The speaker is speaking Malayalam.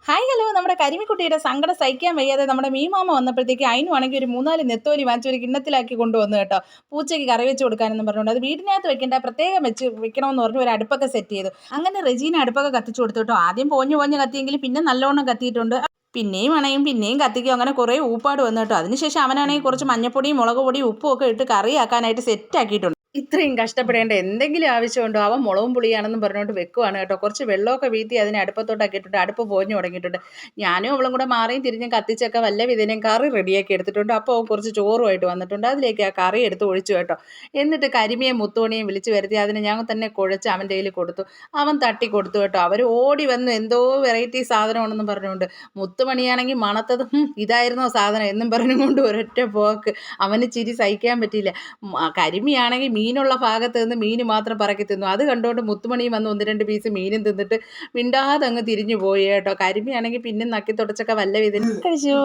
ഹായ് ഹലോ നമ്മുടെ കരിമിക്കുട്ടിയുടെ സങ്കടം സഹിക്കാൻ വയ്യാതെ നമ്മുടെ മീമാമ വന്നപ്പോഴത്തേക്ക് അതിനുവാണെങ്കിൽ ഒരു 3-4 നെത്തോലി വാങ്ങിച്ച് ഒരു കിണ്ണത്തിലാക്കി കൊണ്ടുവന്നു കേട്ടോ. പൂച്ചയ്ക്ക് കറി വെച്ച് കൊടുക്കാനെന്നും പറഞ്ഞുകൊണ്ട് അത് വീടിനകത്ത് വെക്കേണ്ട, പ്രത്യേകം വെക്കണമെന്ന് പറഞ്ഞ് ഒരു അടുപ്പൊക്കെ സെറ്റ് ചെയ്തു. അങ്ങനെ റെജീന അടുപ്പൊക്കെ കത്തിച്ചു കൊടുത്തു കേട്ടോ. ആദ്യം പോഞ്ഞ് കത്തിയെങ്കിലും പിന്നെ നല്ലോണം കത്തിയിട്ടുണ്ട്. പിന്നെയും അണയും പിന്നെയും കത്തിക്കും. അങ്ങനെ കുറേ ഊപ്പാട് വന്നു കേട്ടോ. അതിനുശേഷം അവനാണെങ്കിൽ കുറച്ച് മഞ്ഞപ്പൊടിയും മുളക് പൊടിയും ഉപ്പും ഒക്കെ ഇട്ട് കറിയാക്കാനായിട്ട് സെറ്റ് ആക്കിയിട്ടുണ്ട്. ഇത്രയും കഷ്ടപ്പെടേണ്ട എന്തെങ്കിലും ആവശ്യമുണ്ടോ? അവൻ മുളകും പുളിയാണെന്നും പറഞ്ഞുകൊണ്ട് വെക്കുവാണ് കേട്ടോ. കുറച്ച് വെള്ളമൊക്കെ വീത്തി അതിനെ അടുപ്പത്തോട്ടാക്കിയിട്ടുണ്ട്. അടുപ്പ് പോഞ്ഞു തുടങ്ങിയിട്ടുണ്ട്. ഞാനും അവളും കൂടെ മാറിയും തിരിഞ്ഞും കത്തിച്ചൊക്കെ വല്ല വിധേനയും കറി റെഡിയാക്കി എടുത്തിട്ടുണ്ട്. അപ്പോൾ കുറച്ച് ചോറുമായിട്ട് വന്നിട്ടുണ്ട്. അതിലേക്ക് ആ കറി എടുത്ത് ഒഴിച്ചു കേട്ടോ. എന്നിട്ട് കരിമിയും മുത്തോണിയും വിളിച്ചു വരുത്തി അതിനെ ഞാൻ തന്നെ കുഴച്ച് അവൻ്റെ കയ്യിൽ കൊടുത്തു. അവൻ തട്ടി കൊടുത്തു കേട്ടോ. അവർ ഓടി വന്നു എന്തോ വെറൈറ്റി സാധനമാണെന്നും പറഞ്ഞുകൊണ്ട്. മുത്തുമണിയാണെങ്കിൽ മണത്തത് ഇതായിരുന്നോ സാധനം എന്നും പറഞ്ഞുകൊണ്ട് ഒരൊറ്റ പോക്ക്. അവന് ചിരി സഹിക്കാൻ പറ്റിയില്ല. കരിമിയാണെങ്കിൽ മീനുള്ള ഭാഗത്ത് നിന്ന് മീൻ മാത്രം പറക്കി തിന്നു. അത് കണ്ടുകൊണ്ട് മുത്തുമണിയും വന്ന് 1-2 പീസ് മീനും തിന്നിട്ട് മിണ്ടാതെ അങ്ങ് തിരിഞ്ഞു പോയി കേട്ടോ. കരിമിയാണെങ്കിൽ പിന്നെ നക്കി തുടച്ചൊക്കെ വല്ല വിധം കഴിച്ചു.